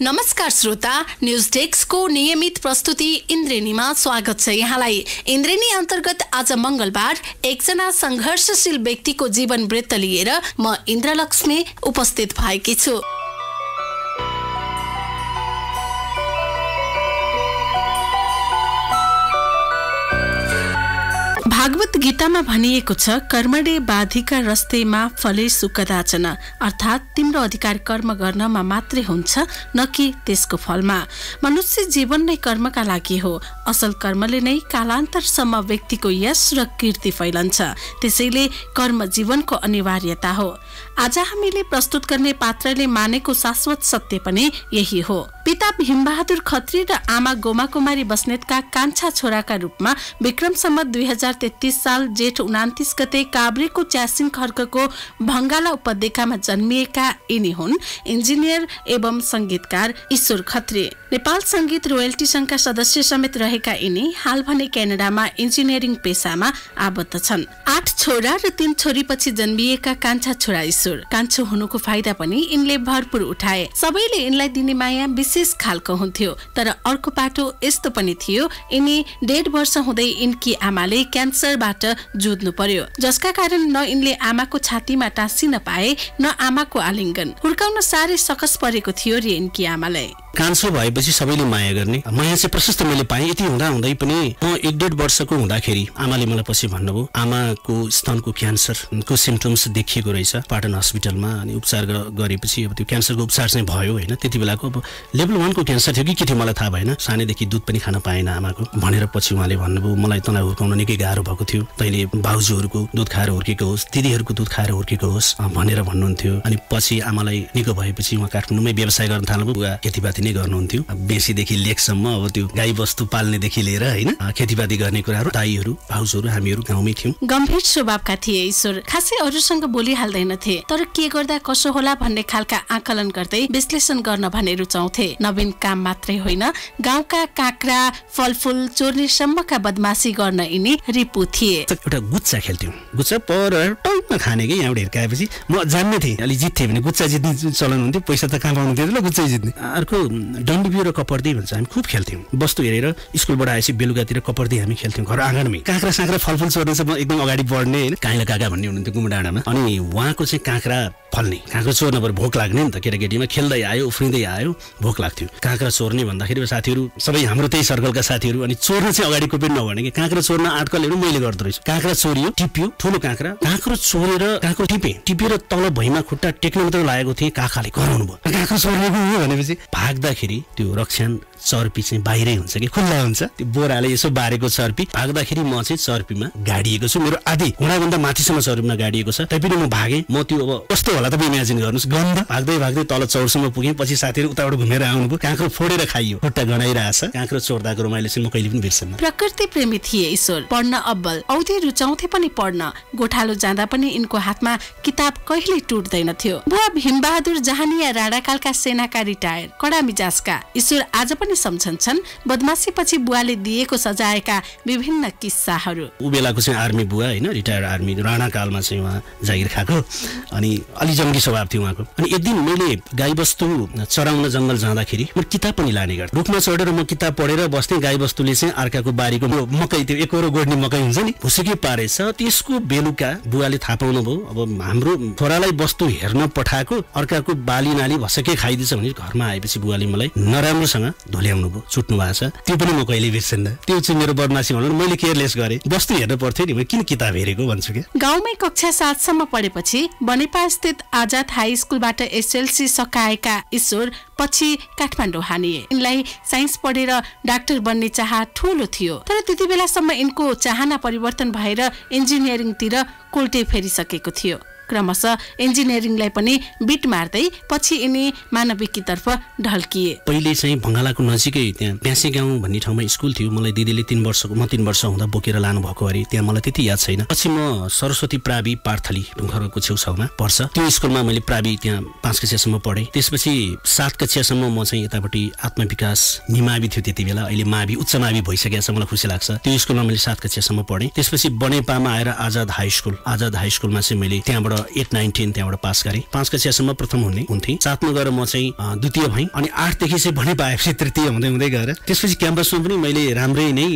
नमस्कार श्रोता, न्यूज डेस्कको नियमित प्रस्तुति इन्द्रेणीमा स्वागत छ यहाँलाई। इन्द्रेणी अन्तर्गत आज मंगलबार एकजना संघर्षशील व्यक्तिको जीवन वृत्त लिएर म इन्द्रलक्ष्मी उपस्थित भएकी छु। भागवत गीतामा भनिएको छ, कर्मणे बाधिका रस्तेमा फले सुकदाचन, अर्थात् तिम्रो अधिकार कर्म गर्नमा मात्रै हुन्छ, न कि त्यसको फलमा। मनुष्य जीवन नै कर्मका लागि हो। असल कर्मले नै कालान्तरसम्म व्यक्तिको यश र कीर्ति फैलन्छ। त्यसैले कर्म जीवनको अनिवार्यता हो। आज हामीले प्रस्तुत गर्ने पात्रले मानेको शाश्वत सत्य पनि यही हो। पिता भीमबहादुर खत्री र आमा गोमा कुमारी बस्नेतका कान्छा छोराका रूपमा विक्रम सम्वत 2033 साल जेठ 29 गते काभ्रेको च्यासिङ खर्कको भंगाला उपत्यकामा जन्मिएका यिनी हुन् इन्जिनियर एवं संगीतकार ईश्वर खत्री। नेपाल संगीत रोयल्टी संघका सदस्य समेत रहेका यिनी हाल भने क्यानाडामा इन्जिनियरिङ पेसामा आबद्ध छन्। 8 छोरा र 3 छोरीपछि जन्मिएका कान्छा छोरा ईश्वर। कान्छो हुनुको फाइदा पनि यिनले भरपूर उठाए। सबैले यिनलाई दिने माया विशेष खालको हुन्थ्यो। तर अर्को पाटो यस्तो पनि थियो, यिनी 1.5 वर्ष हुँदै यिनकी आमाले क्यान्सरबाट जुझ्नु पर्यो, जसका कारण न यिनले आमाको छातीमा टाँसिन पाए न आमाको आलिङ्गन। हुर्काउन साह्रै सकस परेको थियो रे यिनकी आमालाई। क्यान्सर भएपछि सबैले माया गर्ने, माया चाहिँ प्रशस्त मैले पाएँ। यति हुँदा हुँदै पनि म 1.5 वर्षको हुँदाखेरि आमाले मलाई पछि भन्नुभयो, आमाको स्तनको क्यान्सरको सिम्पटम्स देखिएको रहेछ पाटन हस्पिटलमा। अनि उपचार गरेपछि अब त्यो क्यान्सरको उपचार चाहिँ भयो होइन। त्यति बेलाको अब लेभल 1 को क्यान्सर थियो कि के थियो मलाई थाहा भएन। सानैदेखि दुध पनि खान पाएन आमाको भनेर पछि उहाँले भन्नुभयो, मलाई तँलाई हुर्काउन निकै गाह्रो भएको थियो, तैँले भाउजूहरूको दुध खाएर हुर्केको होस्, दिदीहरूको दुध खाएर हुर्केको होस् भनेर भन्नुहुन्थ्यो। अनि पछि आमालाई निको भएपछि उहाँ काठमाडौँमै व्यवसाय गर्न थाल्नुभयो। बुवा खेतीपाती नै गर्नुहुन्थ्यो, बेसीदेखि लेखसम्म। अब त्यो गाई बस्तु पाल्नेदेखि लिएर होइन खेतीपाती गर्ने कुराहरू दाईहरू भाउजूहरू हामीहरू गाउँमै थियौँ। गम्भीर स्वभावका थिए ईश्वर। खासै अरूसँग बोलिहाल्दैनथे, तर के गर्दा कसो होला भन्ने खालका आकलन गर्दै विश्लेषण गर्न भने रुचाउँथे। नवीन काम मात्रै होइन, गाउँका काँक्रा फलफुल चोर्नेसम्मका बदमासी गर्न यिनी रिपु थिए। एउटा गुच्चा खेल्थ्यौँ, गुच्चा पर टाउमा खाने कि यहाँबाट हिर्काएपछि म जान्ने थिएँ। अलि जित्थेँ भने गुच्चा जित्ने चलन हुन्थ्यो, पैसा त कहाँ पाउनु थियो, गुच्चै जित्ने। अर्को डन्डी बियो र कपर्दी भन्छ, हामी खुब खेल्थ्यौँ। वस्तु हेरेर स्कुलबाट आएपछि बेलुकातिर कपर्दी हामी खेल्थ्यौँ घर आँगनमै। काँक्रा साँक्रा फलफुल चोर्ने चाहिँ म एकदम अगाडि बढ्ने होइन। काइला काका भन्ने हुनुहुन्थ्यो गुम्डाँडामा। अनि उहाँको चाहिँ काँक्रा फल्ने, काँक्रा चोर्न पर भोक लाग्ने नि त, केटाकेटीमा खेल्दै आयो उफ्रिँदै आयो भोक लाग्थ्यो। काँक्रा चोर्ने भन्दाखेरि साथीहरू सबै हाम्रो त्यही सर्कलका साथीहरू। अनि चोर्न चाहिँ अगाडिको पनि नभने कि काँक्रा चोर्न आटकलहरू मैले गर्दो रहेछु। काँक्रा चोरियो, टिप्यो, ठुलो काँक्रा चोरेर काँक्रो टिपेर तल भुइँमा खुट्टा टेक्न मात्र लागेको थिएँ। काकाले कराउनु भयो, काँक्रा चोर्नेको हो भनेपछि भाग्दाखेरि त्यो रक्षान चर्पी चाहिँ बाहिरै हुन्छ कि खुल्ला हुन्छ। त्यो बोराले यसो बारेको चर्पी, भाग्दाखेरि म चाहिँ चर्पीमा गाडिएको छु। मेरो आधी घुँडाभन्दा माथिसम्म चर्पीमा गाडिएको छ। तैपनि म भागेँ। म त्यो अब कस्तो होला तपाईँ इमेजिन गर्नुहोस्, गन्ध। भाग्दै तल चौरसम्म पुगेँ। पछि साथीहरू उताबाट घुमेर आउनुभयो, काँक्रो फोडेर खाइयो, खुट्टा गनाइरहेछ। काँक्रो चोर्दाको रमाइलो चाहिँ म कहिले पनि बिर्सन्न। प्रकृति प्रेमी थिए ईश्वर। पढ्न अब्बल, औधी रुचाउँथे पनि पढ्न। गोठालो जाँदा पनि यिनको हातमा किताब कहिले टुट्दैन थियो। बुवा भीमबहादुर जहानिया राणाकालका सेनाका रिटायर कडा मिजाजका ईश्वर आज पनि सम्झन्छन् बदमासी पछि बुवाले दिएको सजायका विभिन्न किस्साहरू। उ बेलाको चाहिँ आर्मी बुवा होइन, रिटायर्ड आर्मी, राणाकालमा चाहिँ उहाँ जागिर खाएको। अनि अलि जङ्गी स्वभाव थियो उहाँको। अनि एक दिन मैले गाईबस्तु चराउन जङ्गल जाँदाखेरि म किताब पनि लाने गर्थेँ। रुखमा चढेर म किताब पढेर बस्थेँ। गाईबस्तुले चाहिँ अर्काको बारीको मकै, त्यो एकोरो गोड्ने मकै हुन्छ नि, भुसुकी पारेछ। त्यसको बेलुका बुवाले थाहा पाउनु भयो, अब हाम्रो छोरालाई वस्तु हेर्न पठाएको अर्काको बाली नाली भसके खाइदिन्छ भने घरमा आएपछि बुवाले मलाई नराम्रोसँग धुल्याउनु भयो, चुट्नु भएको छ। त्यो पनि म कहिले बिर्सन्न। त्यो चाहिँ मेरो बदमासी भनौँ, मैले केयरलेस गरेँ। वस्तु हेर्न पर्थ्यो नि, म किन किताब हेरेको भन्छु क्या। गाउँमै कक्षा 7 सम्म पढेपछि बनेपा स्थित आजाद हाई स्कुलबाट एसएलसी सकाएका ईश्वर पछि काठमाडौँ हानिए। यिनलाई साइन्स पढेर डाक्टर बन्ने चाह ठूलो थियो। तर त्यति बेलासम्म यिनको चाहना परिवर्तन भएर इन्जिनियरिङतिर कोल्टे फेरिसकेको थियो। क्रमशः इन्जिनियरिङलाई पनि बिट मार्दै पछि यिनी मानविकीतर्फ ढल्किए। पहिले चाहिँ भङ्गालाको नजिकै त्यहाँ प्यासे गाउँ भन्ने ठाउँमा स्कुल थियो। मलाई दिदीले 3 वर्ष हुँदा बोकेर लानु भएको अरे, त्यहाँ मलाई त्यति याद छैन। पछि म सरस्वती प्रावि पार्थली ढुङ्खरको छेउछाउमा पर्छ, त्यो स्कुलमा मैले प्रावि त्यहाँ 5 कक्षासम्म पढेँ। त्यसपछि 7 कक्षासम्म म चाहिँ यतापट्टि आत्मविकास निमावि थियो त्यति बेला, अहिले मावि उच्च मावि भइसकेको छ, मलाई खुसी लाग्छ। त्यो स्कुलमा मैले 7 कक्षासम्म पढेँ। त्यसपछि बनेपामा आएर आजाद हाई स्कुलमा चाहिँ मैले त्यहाँबाट 8, 9, 10 त्यहाँबाट पास गरेँ। 5 कक्षासम्म प्रथम हुन्थेँ। 7 मा गएर म चाहिँ द्वितीय भएँ अनि 8 देखि चाहिँ भने पाएपछि तृतीय हुँदै हुँदै गएर त्यसपछि क्याम्पसमा पनि मैले राम्रै नै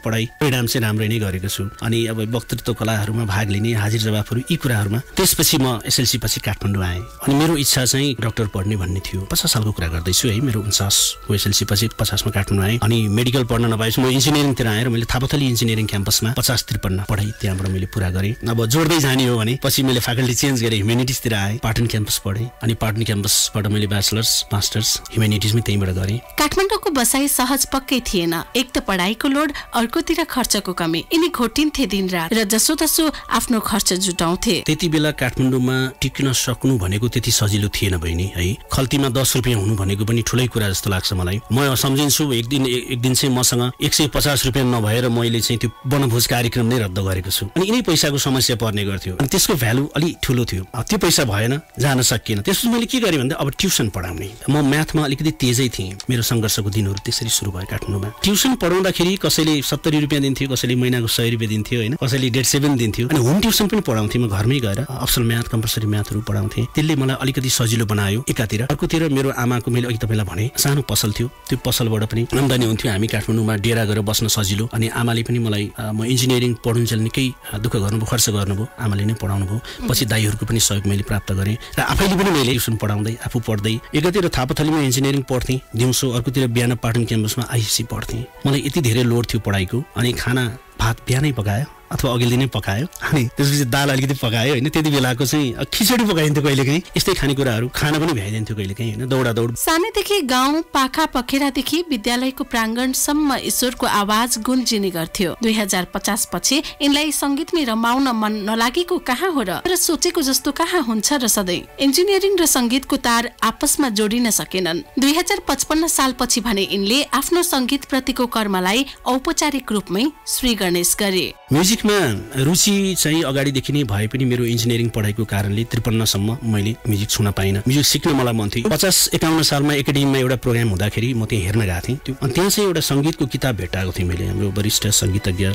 पढाइ परिणाम चाहिँ राम्रै नै गरेको छु। अनि अब वक्तृत्व कलाहरूमा भाग लिने, हाजिर जवाफहरू यी कुराहरूमा त्यसपछि म एसएलसी पछि काठमाडौँ आएँ। अनि मेरो इच्छा चाहिँ डाक्टर पढ्ने भन्ने थियो। 50 सालको कुरा गर्दैछु है। मेरो 49 को एसएलसी पछि 50 मा काठमाडौँ आएँ। अनि मेडिकल पढ्न नपाएपछि म इन्जिनियरिङतिर आएर मैले थापाथली इन्जिनियरिङ क्याम्पसमा 50-53 पढाइ त्यहाँबाट मैले पुरा गरेँ। अब जोड्दै जाने हो भने पछि मैले फ्याकल्टी चेन्ज गरेँ, ह्युमेनिटिजतिर आएँ, पाटन क्याम्पस पढेँ। अनि पाटन क्याम्पसबाट मैले ब्याचलर्स मास्टर्स ह्युमेनिटिजमै त्यहीँबाट गरेँ। काठमाडौँको बसाइ सहज पक्कै थिएन। एक त पढाइको लोड, अर्कोतिर खर्चको कमी, यिनी घोटिन्थे दिनरात र जसोतसो आफ्नो खर्च जुटाउँथे। त्यति बेला काठमाडौँमा टिक्न सक्नु भनेको त्यति सजिलो थिएन बहिनी है। खल्तीमा 10 रुपियाँ हुनु भनेको पनि ठुलै कुरा जस्तो लाग्छ मलाई। म सम्झिन्छु एक दिन चाहिँ मसँग 150 रुपियाँ नभएर मैले चाहिँ त्यो वनभोज कार्यक्रम नै रद्द गरेको छु। अनि यिनै पैसाको समस्या पर्ने गर्थ्यो। अनि त्यसको भ्यालु अलि ठुलो थियो। त्यो पैसा भएन, जान सकिएन। त्यसपछि मैले के गरेँ भन्दा अब ट्युसन पढाउने। म म्याथमा अलिकति तेजै थिएँ। मेरो सङ्घर्षको दिनहरू त्यसरी सुरु भयो काठमाडौँमा। ट्युसन पढाउँदाखेरि कसैले 70 रुपियाँ दिन्थ्यो, कसैले महिनाको 100 रुपियाँ दिन्थ्यो होइन, कसैले 1.5 दिन्थ्यो। अनि होम ट्युसन पनि पढाउँथेँ। म घरमै गएर अप्सल म्याथ, कम्पलसरी म्याथहरू पढाउँथेँ। त्यसले मलाई अलिकति सजिलो बनायो एकातिर। अर्कोतिर मेरो आमाको मैले अघि तपाईँलाई भने सानो पसल थियो। त्यो पसलबाट पनि आम्दानी हुन्थ्यो। हामी काठमाडौँमा डेरा गरेर बस्न सजिलो। अनि आमाले पनि मलाई म इन्जिनियरिङ पढुन्जेल निकै दुःख गर्नुभयो, खर्च गर्नुभयो। आमाले नै पढाउनु भयो। पछि दाइहरूको पनि सहयोग मैले प्राप्त गरेँ र आफैले पनि मैले ट्युसन पढाउँदै आफू पढ्दै एकातिर थापाथलीमा इन्जिनियरिङ पढ्थेँ दिउँसो, अर्कोतिर बिहान पाटन क्याम्पसमा आइएससी पढ्थेँ। मलाई यति धेरै लोड थियो पढाइको। अनि खाना भात बिहानै पकायो अथवा अघिल्लो दिनै पकायो। अनि त्यसपछि दाल अलिकति पकायो होइन। त्यति बेलाको चाहिँ खिचडी पकाइन्थ्यो कहिलेकाहीँ। यस्तै खानेकुराहरू खाना पनि भ्याइदिन्थ्यो कहिलेकाहीँ होइन। दौडादौड। सानैदेखि गाउँ पाखा पखेरादेखि विद्यालयको प्राङ्गणसम्म ईश्वरको आवाज गुन्जिने गर्थ्यो। 2050 पछि यिनलाई सङ्गीतमै रमाउन मन नलागेको कहाँ हो र सोचेको जस्तो कहाँ हुन्छ र सधैँ इन्जिनियरिङ र सङ्गीतको तार आपसमा जोडिन सकेनन्। 2055 सालपछि भने यिनले आफ्नो सङ्गीत प्रतिको कर्मलाई औपचारिक रूपमै श्री गणेश गरे। म्युजिकमा रुचि चाहिँ अगाडिदेखि नै भए पनि मेरो इन्जिनियरिङ पढाइको कारणले 53 सम्म मैले म्युजिक छुन पाइनँ। म्युजिक सिक्न मलाई मन थियो। 50-51 सालमा एकाडेमीमा एउटा प्रोग्राम हुँदाखेरि म त्यहाँ हेर्न गएको थिएँ। अनि त्यहाँ चाहिँ एउटा सङ्गीतको किताब भेटाएको थिएँ मैले। हाम्रो वरिष्ठ सङ्गीतज्ञ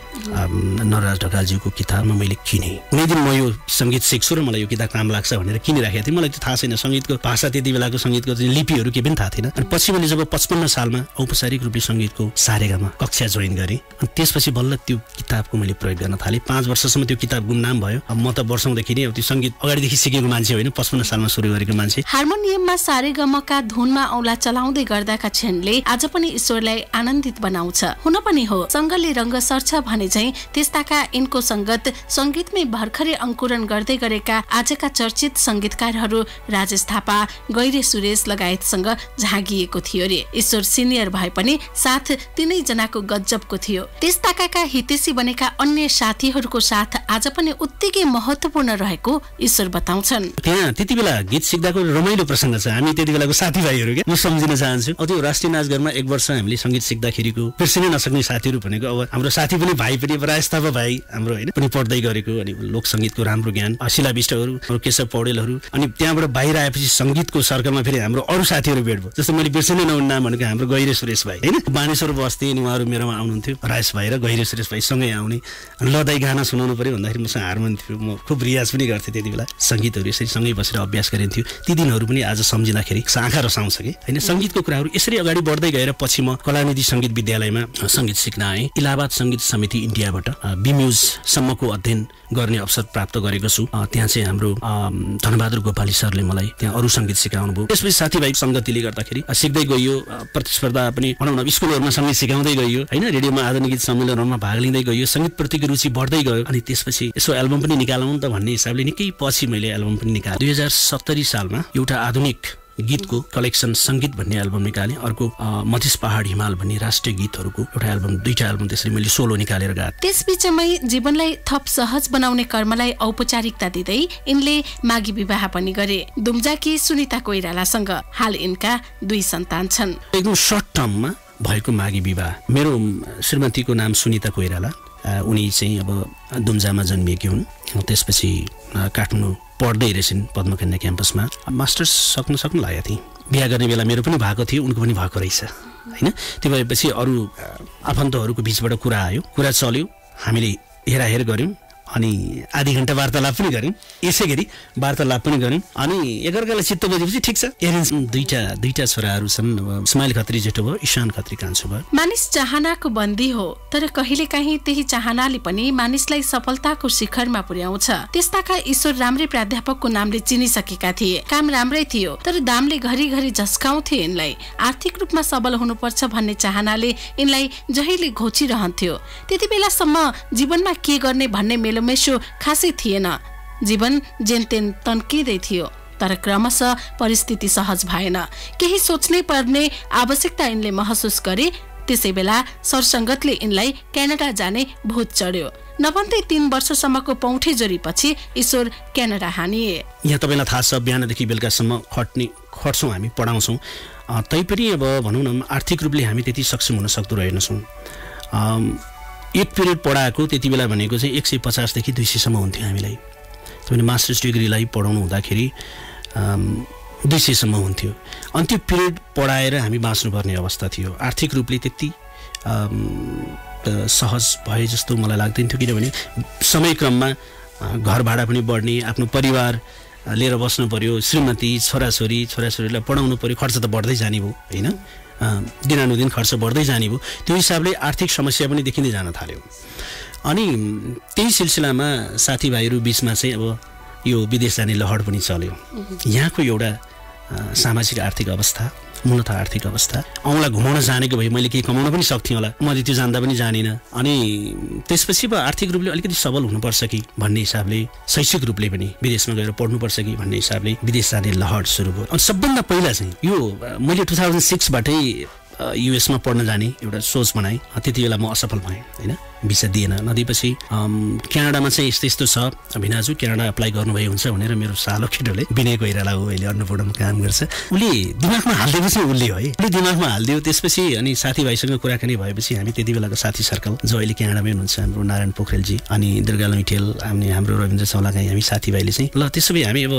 नरराज ढकालज्यूको किताबमा मैले किनेँ। कुनै दिन म यो सङ्गीत सिक्छु र मलाई यो किताब काम लाग्छ भनेर किनिराखेको थिएँ। मलाई त्यो थाहा छैन सङ्गीतको भाषा, त्यति बेलाको सङ्गीतको लिपिहरू के पनि थाहा थिएन। अनि पछि मैले जब 55 सालमा औपचारिक रूपले सङ्गीतको सारेगामा कक्षा जोइन गरेँ, अनि त्यसपछि बल्ल त्यो किताबको मैले प्रयोग गर्न थालेँ। 5 वर्षसम्म त्यो किताब गुमनाम भयो। अब म त वर्षौंदेखि नै त्यो सङ्गीत अगाडिदेखि सिकेको मान्छे होइन, 55 सालमा सुरु गरेको मान्छे। हार्मोनियममा सारेगमका धुनमा औला चलाउँदै गर्दाका क्षणले आज पनि ईश्वरलाई आनन्दित बनाउँछ। हुन पनि हो, सङ्गले रङ्ग सर्छ भने चाहिँ त्यस्ताका यिनको सङ्गत सङ्गीतमै भर्खरै अंकुरण गर्दै गरेका आजका चर्चित सङ्गीतकारहरू राजेश थापा, गैरे सुरेश लगायतसँग झाँगिएको थियो रे। ईश्वर सिनियर भए पनि साथ तिनै जनाको गजबको थियो। त्यस्ताका हितेशी बनेका अन्य साथीहरूको साथ आज पनि उत्तिकै महत्त्वपूर्ण रहेको ईश्वर बताउँछन्। त्यहाँ त्यति बेला गीत सिक्दाको रमाइलो प्रसङ्ग छ। हामी त्यति बेलाको साथीभाइहरू के म सम्झिन चाहन्छु। त्यो राष्ट्रिय नाचघरमा 1 वर्ष हामीले सङ्गीत सिक्दाखेरिको बिर्सिनै नसक्ने साथीहरू भनेको अब हाम्रो साथी पनि भाइ पनि राजेश थापा भाइ हाम्रो होइन पनि पढ्दै गरेको। अनि लोक सङ्गीतको राम्रो ज्ञान, शिला विष्टहरू, केशव पौडेलहरू। अनि त्यहाँबाट बाहिर आएपछि सङ्गीतको सर्कलमा फेरि हाम्रो अरू साथीहरू भेट भयो। जस्तो मैले बिर्सिनै नहुने नाम भनेको हाम्रो गैरे सुरेश भाइ होइन, बानेश्वर बस्थे अनि उहाँहरू मेरोमा आउनुहुन्थ्यो। राजेश भाइ र गैरे सुरेश भाइ सँगै आउने। लदाई गाना सुनाउनु पर्यो भन्दाखेरि मसँग हार्मोनियम थियो। म खुब रियाज पनि गर्थेँ त्यति बेला। सङ्गीतहरू यसरी सँगै बसेर अभ्यास गरिन्थ्यो। ती दिनहरू पनि आज सम्झिँदाखेरि आँखा रसाउँछ कि होइन। सङ्गीतको कुराहरू यसरी अगाडि बढ्दै गएर पछि म कलानिधि सङ्गीत विद्यालयमा सङ्गीत सिक्न आएँ। इलाहाबाद सङ्गीत समिति इन्डियाबाट बिम्युजसम्मको अध्ययन गर्ने अवसर प्राप्त गरेको छु। त्यहाँ चाहिँ हाम्रो धनबहादुर गोपाली सरले मलाई त्यहाँ अरू सङ्गीत सिकाउनु भयो। त्यसपछि साथीभाइ सङ्गतिले गर्दाखेरि सिक्दै गइयो। प्रतिस्पर्धा पनि भनौँ न स्कुलहरूमा सङ्गीत सिकाउँदै गइयो होइन। रेडियोमा आधुनिक गीत सम्मेलनहरूमा भाग लिँदै गइयो। सङ्गीत प्रतिको रुचि बढ्दै गयो। अनि त्यसपछि यसो एल्बम पनि निकालौँ त भन्ने हिसाबले निकै पछि मैले एल्बम पनि निकालेँ। 2070 सालमा एउटा आधुनिक गीतको कलेक्सन सङ्गीत भन्ने एल्बम निकालेँ। अर्को मधेस पहाड हिमाल भन्ने राष्ट्रिय गीतहरूको एउटा एल्बम, 2टा एल्बम त्यसरी मैले सोलो निकालेर गाएँ। त्यसबीचमै जीवनलाई थप सहज बनाउने कर्मलाई औपचारिकता दिँदै यिनले मागी विवाह पनि गरे दुम्जाकी सुनिता कोइरालासँग। हाल यिनका 2 सन्तान छन्। एकदम सर्ट टर्ममा भएको मागी विवाह। मेरो श्रीमतीको नाम सुनिता कोइराला। उनी चाहिँ अब दुम्जामा जन्मिएकी हुन्। त्यसपछि काठमाडौँ पढ्दै रहेछन् पद्मकन्या क्याम्पसमा। मास्टर्स सक्नु लागेको थिएँ। बिहा गर्ने बेला मेरो पनि भएको थियो, उनको पनि भएको रहेछ होइन। त्यो भएपछि अरू आफन्तहरूको बिचबाट कुरा आयो, कुरा चल्यो, हामीले हेराहेर गऱ्यौँ। अनि आधी घण्टा वार्तालाप पनि गऱ्यौँ, यसै गरी वार्तालाप पनि गऱ्यौँ। अनि एकअर्कालाई चित्त बुझेपछि ठिक छ। दुईटा छोराहरू छन्, इस्माइल खत्री जेठो भयो, ईशान खत्री कान्छो भयो। मानिस चाहनाको बन्दी हो, तर कहिलेकाहीँ त्यही चाहनाले पनि मानिसलाई सफलताको शिखरमा पुर्याउँछ। त्यस्ताका ईश्वर राम्रै प्राध्यापकको नामले चिनिसकेका थिए। काम राम्रै थियो, तर दामले घरिघरि झस्काउँथे यिनलाई। आर्थिक रूपमा सबल हुनुपर्छ भन्ने चाहनाले यिनलाई जहिले घोचिरहन्थ्यो। त्यति बेलासम्म जीवनमा के गर्ने भन्ने मेलोमेसो खासै थिएन। जीवन जेनतेन तन्किँदै थियो, तर क्रमशः परिस्थिति सहज भएन। केही सोच्नै पर्ने आवश्यकता यिनले महसुस गरे। त्यसै बेला सरसङ्गतले यिनलाई क्यानाडा जाने भूत चढ्यो। नभन्दै 3 वर्षसम्मको पौठे जोरीपछि ईश्वर क्यानाडा हानिए। यहाँ तपाईँलाई थाहा छ, बिहानदेखि बेलुकासम्म खट्छौँ, हामी पढाउँछौँ। तैपनि अब भनौँ न, आर्थिक रूपले हामी त्यति सक्षम हुन सक्दो रहेनछौँ। एक पिरियड पढाएको त्यति बेला भनेको चाहिँ 150 देखि 200 सम्म हुन्थ्यो हामीलाई। तपाईँले मास्टर्स डिग्रीलाई पढाउनु हुँदाखेरि 200 सम्म हुन्थ्यो। अनि त्यो पिरियड पढाएर हामी बाँच्नुपर्ने अवस्था थियो। आर्थिक रूपले त्यति सहज भए जस्तो मलाई लाग्दैन थियो, किनभने समयक्रममा घर भाडा पनि बढ्ने, आफ्नो परिवार लिएर बस्नु पर्यो, श्रीमती, छोराछोरीलाई पढाउनु पर्यो, खर्च त बढ्दै जाने भयो होइन, दिनानुदिन खर्च बढ्दै जाने भयो। त्यो हिसाबले आर्थिक समस्या पनि देखिँदै जान थाल्यो। अनि त्यही सिलसिलामा साथीभाइहरू बिचमा चाहिँ अब यो विदेश जाने लहर पनि चल्यो। यहाँको एउटा सामाजिक आर्थिक अवस्था, मूलत आर्थिक अवस्था, औँला घुमाउन जानेको भए मैले केही कमाउन पनि सक्थेँ होला, मैले त्यो जान्दा पनि जानिनँ। अनि त्यसपछि अब आर्थिक रूपले अलिकति सबल हुनुपर्छ कि भन्ने हिसाबले, शैक्षिक रूपले पनि विदेशमा गएर पढ्नुपर्छ कि भन्ने हिसाबले विदेश जाने लहर सुरु भयो। अनि सबभन्दा पहिला चाहिँ यो मैले 2006बाटै युएसमा पढ्न जाने एउटा सोच बनाएँ। त्यति बेला म असफल भएँ होइन, भिसा दिएन। नदिएपछि क्यानाडामा चाहिँ यस्तो छ भिनाजु, क्यानाडा अप्लाई गर्नुभए हुन्छ भनेर मेरो सालो केटोले, विनय कोइराला हो, अहिले अन्नपूर्णमा काम गर्छ, उसले दिमागमा हालिदिएपछि उसले दिमागमा हालिदियो। त्यसपछि अनि साथीभाइसँग कुराकानी भएपछि हामी त्यति बेलाको साथी सर्कल जो अहिले क्यानाडामै हुनुहुन्छ, हाम्रो नारायण पोखरेलजी अनि दुर्गा लैटेल, हाम्रो रविन्द्र चौलागाई, हामी साथीभाइले चाहिँ ल त्यसो भए हामी अब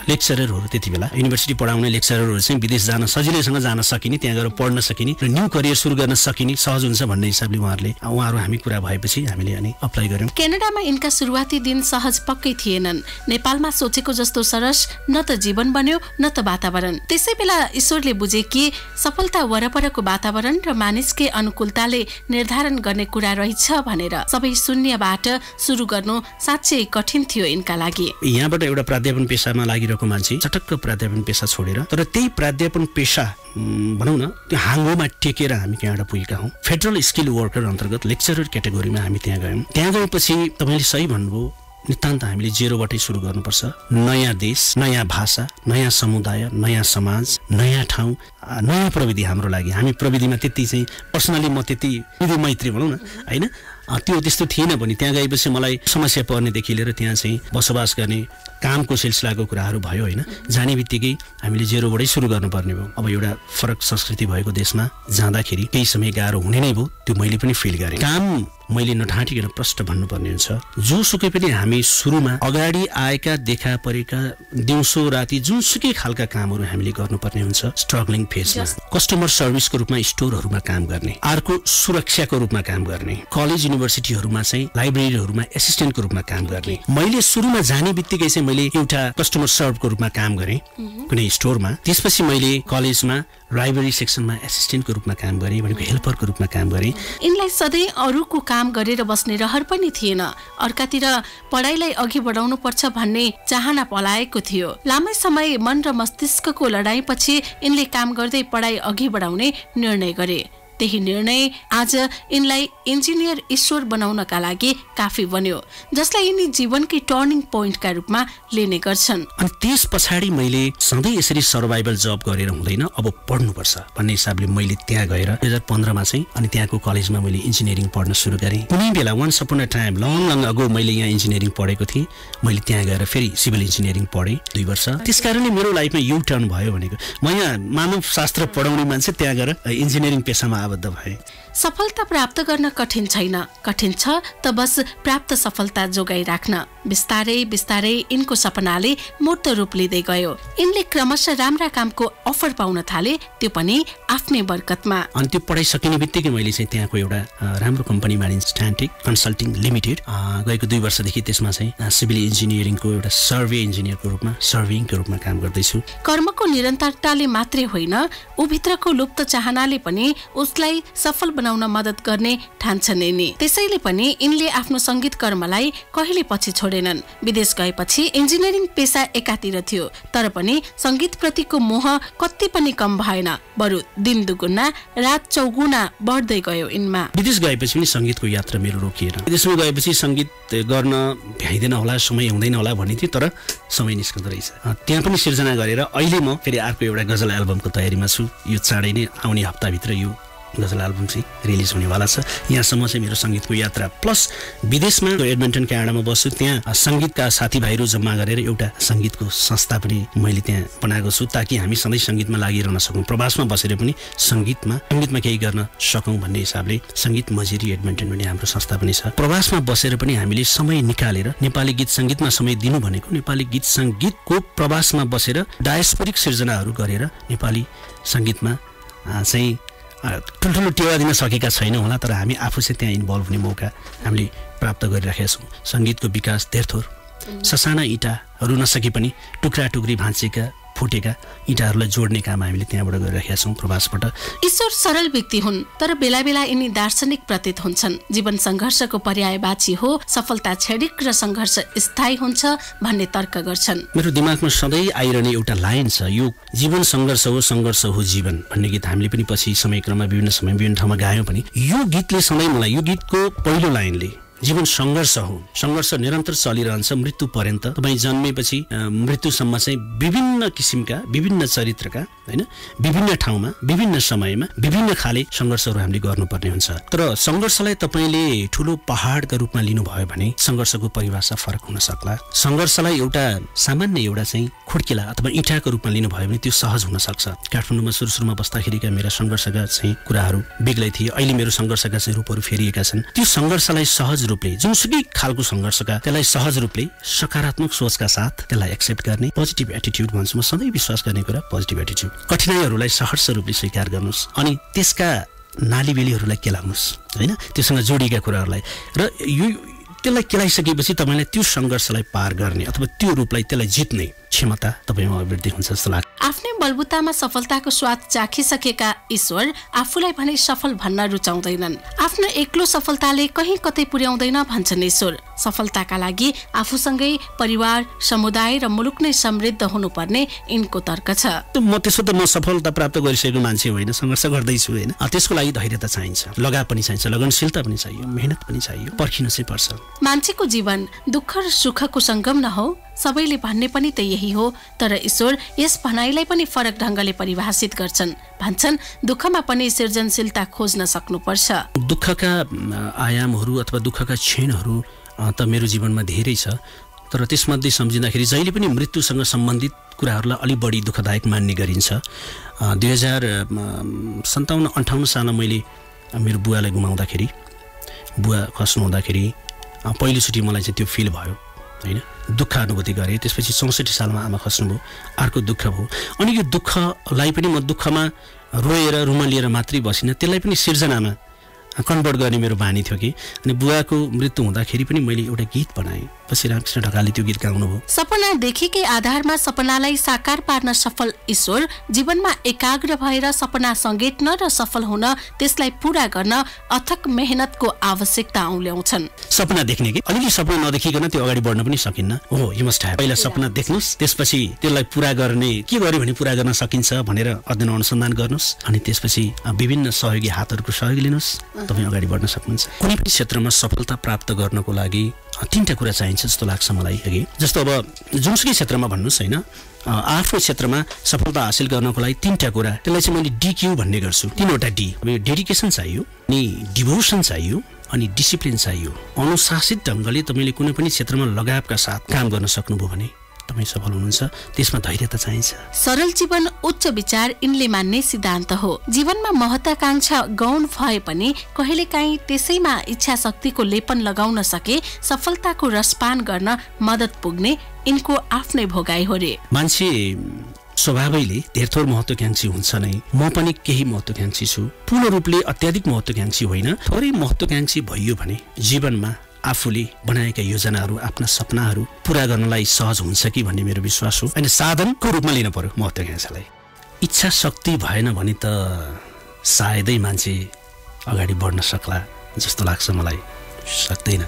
लेक्चररहरू, त्यति बेला युनिभर्सिटी पढाउने लेक्चररहरू चाहिँ विदेश जान सजिलैसँग जान सकिने, त्यहाँ गएर पढ्न सकिने र न्यू करियर सुरु गर्न सकिने, सहज हुन्छ भन्ने हिसाबले उहाँहरू हामी कुरा भएपछि हामीले अनि अप्लाई गर्यौं। क्यानाडामा यिनका सुरुवाती दिन सहज पक्कै थिएनन्। नेपालमा सोचेको जस्तो सरस न त जीवन बन्यो न त वातावरण। त्यसै बेला ईश्वरले बुझे कि सफलता वरपरको वातावरण र मानिसकै अनुकूलताले निर्धारण गर्ने कुरा रहेछ भनेर सबै शून्यबाट सुरु गर्नु साँच्चै कठिन थियो यिनका लागि। यहाँबाट एउटा प्राध्यापन पेशामा लागिरहेको मान्छे चटक्क प्राध्यापन पेशा छोडेर, तर त्यही प्राध्यापन पेशा भनौँ न त्यो हाँगोमा टेकेर हामी क्यानाडा पुगेका हौँ। फेडरल स्किल वर्कर अन्तर्गत लेक्चरर क्याटेगोरीमा हामी त्यहाँ गयौँ। त्यहाँ गएपछि तपाईँले सही भन्नुभयो, नितान्त हामीले जेरोबाटै सुरु गर्नुपर्छ। नयाँ देश, नयाँ भाषा, नयाँ समुदाय, नयाँ समाज, नयाँ ठाउँ, नयाँ प्रविधि हाम्रो लागि। हामी प्रविधिमा त्यति चाहिँ पर्सनली म त्यति विधि मैत्री भनौँ न होइन, त्यो त्यस्तो थिएन भने त्यहाँ गएपछि मलाई समस्या पर्नेदेखि लिएर त्यहाँ चाहिँ बसोबास गर्ने कामको सिलसिलाको कुराहरू भयो होइन। जाने बित्तिकै हामीले जेरोबाटै सुरु गर्नुपर्ने भयो। अब एउटा फरक संस्कृति भएको देशमा जाँदाखेरि केही समय गाह्रो हुने नै भयो, त्यो मैले पनि फिल गरेँ। काम मैले नढाँटिकन प्रष्ट भन्नुपर्ने हुन्छ। जोसुकै पनि हामी सुरुमा अगाडि आएका देखा परेका दिउँसो राति जुनसुकै खालका कामहरू हामीले गर्नुपर्ने हुन्छ। स्ट्रगलिङ फेजमा कस्टमर सर्भिसको रूपमा स्टोरहरूमा काम गर्ने, अर्को सुरक्षाको रूपमा काम गर्ने, कलेज युनिभर्सिटीहरूमा चाहिँ लाइब्रेरीहरूमा एसिस्टेन्टको रूपमा काम गर्ने। मैले सुरुमा जाने बित्तिकै चाहिँ मैले एउटा कस्टमर सर्भको रूपमा काम गरेँ कुनै स्टोरमा। त्यसपछि मैले कलेजमा लाइब्रेरी सेक्सनमा एसिस्टेन्टको रूपमा काम गरेँ, भनेको हेल्परको रूपमा काम गरेँ। यिनलाई सधैँ अरूको काम गरेर बस्ने रहर पनि थिएन। अर्कातिर पढाइलाई अघि बढाउनु पर्छ भन्ने चाहना पलाएको थियो। लामै समय मन र मस्तिष्कको लडाईँपछि यिनले काम गर्दै पढाइ अघि बढाउने निर्णय गरे। त्यही निर्णय आज यिनलाई इन्जिनियर ईश्वर बनाउनका लागि काफी बन्यो, जसलाई यिनी जीवनकै टर्निङ पोइन्टका रूपमा लिने गर्छन्। अनि त्यस पछाडि मैले सधैँ यसरी सर्भाइभल जब गरेर हुँदैन, अब पढ्नुपर्छ भन्ने हिसाबले मैले त्यहाँ गएर 2015मा चाहिँ अनि त्यहाँको कलेजमा मैले इन्जिनियरिङ पढ्न सुरु गरेँ। कुनै बेला once upon a time long ago मैले यहाँ इन्जिनियरिङ पढेको थिएँ। मैले त्यहाँ गएर फेरि सिभिल इन्जिनियरिङ पढेँ 2 वर्ष। त्यसकारणले मेरो लाइफमा यु टर्न भयो भनेको। म यहाँ मानव शास्त्र पढाउने मान्छे, त्यहाँ गएर इन्जिनियरिङ पेसामा आबद्ध भए। सफलता प्राप्त गर्न कठिन छैन, कठिन छ त बस प्राप्त सफलता जोगाइराख्न। बिस्तारै बिस्तारै यिनको सपनाले मूर्त रूप लिँदै गयो। यिनले क्रमशः राम्रा कामको अफर पाउन थाले, त्यो पनि आफ्नै बरकतमा। अनि त्यो पढाइसकिने बित्तिकै मैले चाहिँ त्यहाँको एउटा राम्रो कम्पनी मानिन्छ स्ट्यान्टिक कन्सल्टिङ लिमिटेड, गएको 2 वर्षदेखि त्यसमा चाहिँ सिभिल इन्जिनियरिङको एउटा सर्वेइङको रूपमा काम गर्दैछु। कर्मको निरन्तरताले मात्रै होइन, उभित्रको लुप्त चाहनाले पनि उसलाई सफल बनाउन मद्दत गर्ने ठान्छन् यिनी। त्यसैले पनि यिनले आफ्नो संगीत कर्मलाई कहिले पछि छोडेनन्। विदेश गएपछि इन्जिनियरिङ पेसा एकातिर थियो, तर पनि संगीत प्रतिको मोह कति पनि कम भएन, बरु दिन दुगुना रात चौगुना बढ्दै गयो यिनमा। विदेश गएपछि पनि संगीतको यात्रा मेरो रोकिएन। विदेशमा गएपछि संगीत गर्न भ्याइँदैन होला, समय हुँदैन होला भन्ने थियो, तर समय निस्कँदो रहेछ। त्यहाँ पनि सिर्जना गरेर अहिले म फेरि अर्को एउटा गजल एल्बमको तयारीमा छु। यो चाँडै नै आउने हप्ताभित्र यो गजल एल्बम चाहिँ रिलिज हुनेवाला छ। यहाँसम्म चाहिँ मेरो सङ्गीतको यात्रा प्लस विदेशमा एडमन्टन क्यानाडामा बस्छु, त्यहाँ सङ्गीतका साथीभाइहरू जम्मा गरेर एउटा सङ्गीतको संस्था पनि मैले त्यहाँ बनाएको छु, ताकि हामी सधैँ सङ्गीतमा लागिरहन सकौँ। प्रवासमा बसेर पनि सङ्गीतमा केही गर्न सकौँ भन्ने हिसाबले सङ्गीत मजिरी एडमन्टन भन्ने हाम्रो संस्था पनि छ। प्रवासमा बसेर पनि हामीले समय निकालेर नेपाली गीत सङ्गीतमा समय दिनु भनेको नेपाली गीत सङ्गीतको प्रवासमा बसेर डायस्पोरिक सिर्जनाहरू गरेर नेपाली सङ्गीतमा चाहिँ ठुल्ठुलो टेवा दिन सकेका छैनौँ होला, तर हामी आफू चाहिँ त्यहाँ इन्भल्भ हुने मौका हामीले प्राप्त गरिराखेका छौँ। सङ्गीतको विकास धेरथोर ससाना इँटाहरू नसके पनि टुक्रा टुक्री भाँचेका फुटेका इँटाहरूलाई जोड्ने काम हामीले त्यहाँबाट गरिराखेका छौँ प्रवासबाट। ईश्वर सरल व्यक्ति हुन्, तर बेला बेला यिनी दार्शनिक प्रतीत हुन्छन्। जीवन सङ्घर्षको पर्यायवाची हो, सफलता क्षणिक र सङ्घर्ष स्थायी हुन्छ भन्ने तर्क गर्छन्। मेरो दिमागमा सधैँ आइरहने एउटा लाइन छ, यो जीवन सङ्घर्ष हो जीवन भन्ने गीत हामीले पनि पछि समयक्रममा विभिन्न ठाउँमा गायौँ पनि। यो गीतले सधैँ मलाई, यो गीतको पहिलो लाइनले जीवन सङ्घर्ष हो, सङ्घर्ष निरन्तर चलिरहन्छ मृत्यु पर्यन्त। तपाईँ जन्मेपछि मृत्युसम्म चाहिँ विभिन्न किसिमका विभिन्न चरित्रका होइन विभिन्न ठाउँमा विभिन्न समयमा विभिन्न खाले सङ्घर्षहरू हामीले गर्नुपर्ने हुन्छ। तर सङ्घर्षलाई तपाईँले ठुलो पहाडका रूपमा लिनुभयो भने सङ्घर्षको परिभाषा फरक हुन सक्ला। सङ्घर्षलाई एउटा सामान्य एउटा चाहिँ खुड्किला अथवा इँटाको रूपमा लिनुभयो भने त्यो सहज हुन सक्छ। काठमाडौँमा सुरुमा बस्दाखेरिका मेरा सङ्घर्षका चाहिँ कुराहरू बेग्लै थिए, अहिले मेरो सङ्घर्षका चाहिँ रूपहरू फेरिएका छन्। त्यो सङ्घर्षलाई सहज रूपले, जुनसुकै खालको सङ्घर्षका त्यसलाई सहज रूपले सकारात्मक सोचका साथ त्यसलाई एक्सेप्ट गर्ने पोजिटिभ एटिट्युड भन्छु म, सधैँ विश्वास गर्ने कुरा पोजिटिभ एटिट्युड। कठिनाइहरूलाई सहर्ष रूपले स्वीकार गर्नुहोस् अनि त्यसका नालीबेलीहरूलाई केलाउनुहोस् होइन, त्योसँग जोडिएका कुराहरूलाई, र यो त्यसलाई केलाइसकेपछि तपाईँलाई त्यो सङ्घर्षलाई पार गर्ने अथवा त्यो रूपलाई त्यसलाई जित्ने क्षमता तपाईँमा अभिवृद्धि हुन्छ जस्तो लाग्छ। आफ्नै बलबुतामा सफलताको स्वाद चाखिसकेका ईश्वर आफूलाई भने सफल भन्न रुचाउँदैनन्। आफ्नो एक्लो सफलताले कहीँ कतै पुर्याउँदैन भन्छन् ईश्वर। सफलताका लागि आफूसँगै परिवार, समुदाय र मुलुक नै समृद्ध हुनुपर्ने यिनको तर्क छ। म सफलता प्राप्त गरिसकेको मान्छे होइन, सङ्घर्ष गर्दैछु होइन। त्यसको लागि धैर्यता चाहिन्छ, लगाव पनि चाहिन्छ, लगनशीलता पनि चाहियो, मेहनत पनि चाहियो, पर्खिनु चाहिँ पर्छ। मान्छेको जीवन दुःख र सुखको सङ्गम न हो, सबैले भन्ने पनि त यही हो, तर ईश्वर यस भनाइलाई पनि फरक ढङ्गले परिभाषित गर्छन्। भन्छन् दुःखमा पनि सृजनशीलता खोज्न सक्नुपर्छ। दुःखका आयामहरू अथवा दुःखका क्षणहरू त मेरो जीवनमा धेरै छ, तर त्यसमध्ये सम्झिँदाखेरि जहिले पनि मृत्युसँग सम्बन्धित कुराहरूलाई अलि बढी दुःखदायक मान्ने गरिन्छ। 2057-58 सालमा मैले मेरो बुवालाई गुमाउँदाखेरि, बुवा खस्नु हुँदाखेरि पहिलोचोटि मलाई चाहिँ त्यो फिल भयो होइन, दुःख अनुभूति गरेँ। त्यसपछि 64 सालमा आमा खस्नुभयो, अर्को दुःख भयो। अनि यो दुःखलाई पनि म दुःखमा रोएर रुमा लिएर मात्रै बसिनँ, त्यसलाई पनि सिर्जनामा कन्भर्ट गर्ने मेरो बानी थियो कि। अनि बुवाको मृत्यु हुँदाखेरि पनि मैले एउटा गीत बनाएँ, पछि रामकृष्ण ढकालले त्यो गीत गाउनुभयो। सपना देखेकै आधारमा सपनालाई साकार पार्न सफल ईश्वर जीवनमा एकाग्र भएर सपना सङ्गेट्न र सफल हुन त्यसलाई पूरा गर्न अथक मेहनतको आवश्यकता औल्याउँछन्। सपना देख्ने कि अलिकति सपना नदेखिकन त्यो अगाडि बढ्न पनि सकिन्न हो। यु मस्ट ह्याभ, पहिला सपना देख्नुहोस्, त्यसपछि त्यसलाई पूरा गर्ने के गर्यो भने पूरा गर्न सकिन्छ भनेर अध्ययन अनुसन्धान गर्नुहोस्, अनि त्यसपछि विभिन्न सहयोगी हातहरूको सहयोग लिनुहोस्, तपाईँ अगाडि बढ्न सक्नुहुन्छ। कुनै पनि क्षेत्रमा सफलता प्राप्त गर्नको लागि 3टा कुरा चाहिन्छ जस्तो लाग्छ मलाई अघि। जस्तो अब जुनसुकै क्षेत्रमा भन्नुहोस् होइन, आफ्नो क्षेत्रमा सफलता हासिल गर्नको लागि 3टा कुरा, त्यसलाई चाहिँ मैले DQ भन्ने गर्छु। 3वटा डी, डेडिकेसन चाहियो, अनि डिभोसन चाहियो, अनि डिसिप्लिन चाहियो। अनुशासित ढङ्गले तपाईँले कुनै पनि क्षेत्रमा लगावका साथ काम गर्न सक्नुभयो भने तपाईँ सफल हुनुहुन्छ। त्यसमा धैर्यता चाहिन्छ। सरल जीवन उच्च विचार यिनले मान्ने सिद्धान्त हो। जीवनमा महत्वाकांक्षा गौण भए पनि कहिलेकाहीँ त्यसैमा इच्छा शक्तिको लेपन लगाउन सके सफलताको रसपान गर्न मद्दत पुग्ने यिनको आफ्नै भोगाई हो रे। मान्छे स्वभावैले धेर थोर महत्वाकांक्षी हुन्छ नै। म पनि केही महत्वाकांक्षी छु। पूर्ण रूपले अत्याधिक महत्वाकांक्षी होइन। थोरै महत्वाकांक्षी भइयो भने जीवनमा आफूले बनाएका योजनाहरू आफ्ना सपनाहरू पूरा गर्नलाई सहज हुन्छ कि भन्ने मेरो विश्वास हो। अनि साधनको रूपमा लिन पर्यो महत्वाकांक्षालाई। इच्छा शक्ति भएन भने त सायदै मान्छे अगाडि बढ्न सक्ला जस्तो लाग्छ मलाई। सक्दैन।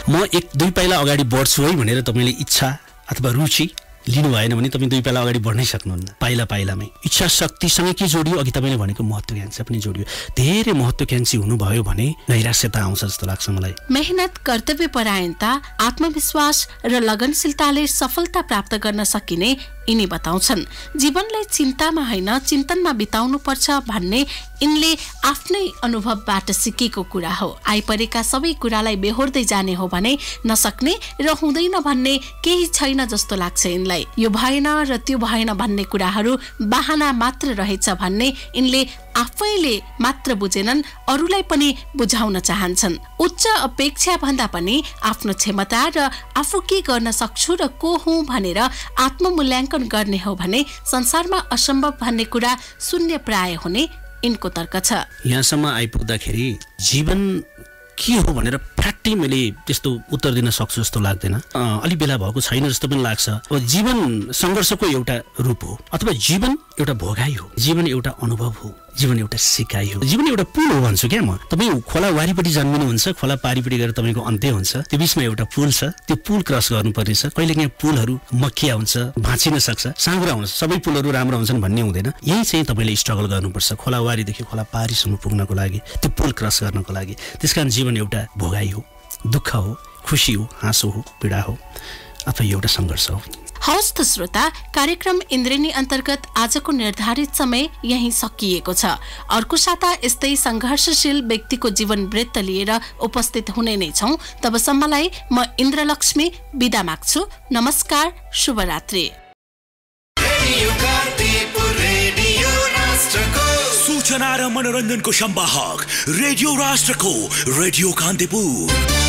म 1-2 पाइला अगाडि बढ्छु है भनेर तपाईँले इच्छा अथवा रुचि लिनु भएन भने तपाईँ 2 पाइला अगाडि बढ्नै सक्नुहुन्न। पाइलामै इच्छा शक्तिसँग के जोडियो? अघि तपाईँले भनेको महत्वाकांक्षा पनि जोडियो। धेरै महत्वाकांक्षी हुनुभयो भने नैराश्यता आउँछ जस्तो लाग्छ मलाई। मेहनत, कर्तव्यपरायणता, आत्मविश्वास र लगनशीलताले सफलता प्राप्त गर्न सकिने यिनी बताउँछन्। जीवनलाई चिन्तामा होइन चिन्तनमा बिताउनु पर्छ भन्ने यिनले आफ्नै अनुभवबाट सिकेको कुरा हो। आइपरेका सबै कुरालाई बेहोर्दै जाने हो भने नसक्ने र हुँदैन भन्ने केही छैन जस्तो लाग्छ यिनलाई। यो भएन र त्यो भएन भन्ने कुराहरू बहाना मात्र रहेछ भन्ने यिनले आफैले मात्र बुझेनन्, अरूलाई पनि बुझाउन चाहन्छन्। उच्च अपेक्षा भन्दा पनि आफ्नो क्षमता र आफू के गर्न सक्छु र को हुँ भनेर आत्ममूल्याङ्कन गर्ने हो भने संसारमा असम्भव भन्ने कुरा शून्य प्राय हुने यिनको तर्क छ। यहाँसम्म आइपुग्दाखेरि जीवन के हो भनेर फ्याट्टै मैले त्यस्तो उत्तर दिन सक्छु जस्तो लाग्दैन। अलि बेला भएको छैन जस्तो पनि लाग्छ। अब जीवन सङ्घर्षको एउटा रूप हो अथवा जीवन एउटा भोगाई हो। जीवन एउटा अनुभव हो। जीवन एउटा सिकाइ हो। जीवन एउटा पुल हो भन्छु क्या म। तपाईँ खोला वारिपट्टि जन्मिनुहुन्छ, खोला पारिपट्टि गएर तपाईँको अन्त्य हुन्छ। त्यो बिचमा एउटा पुल छ। त्यो पुल क्रस गर्नुपर्नेछ। कहिलेकाहीँ पुलहरू मक्खिया हुन्छ, भाँचिन सक्छ, साँघुरा हुन्छ। सबै पुलहरू राम्रो हुन्छन् भन्ने हुँदैन। यही चाहिँ तपाईँले स्ट्रगल गर्नुपर्छ खोला वारीदेखि खोला पारीसम्म पुग्नको लागि, त्यो पुल क्रस गर्नको लागि। त्यसकारण जीवन एउटा भोगाई हो, दुःख हो, खुसी हो, हाँसो हो, पीडा हो अथवा एउटा सङ्घर्ष हो। हवस् त श्रोता, कार्यक्रम इन्द्रेणी अन्तर्गत आजको निर्धारित समय यही सकिएको छ। अर्को साता यस्तै संघर्षशील व्यक्तिको जीवन वृत्त लिएर उपस्थित हुने नै छौं। तबसम्मलाई म इन्द्रलक्ष्मी बिदा माग्छु। नमस्कार, शुभरात्रि। सूचना र मनोरञ्जनको संवाहक रेडियो राष्ट्रको रेडियो कान्तिपुर।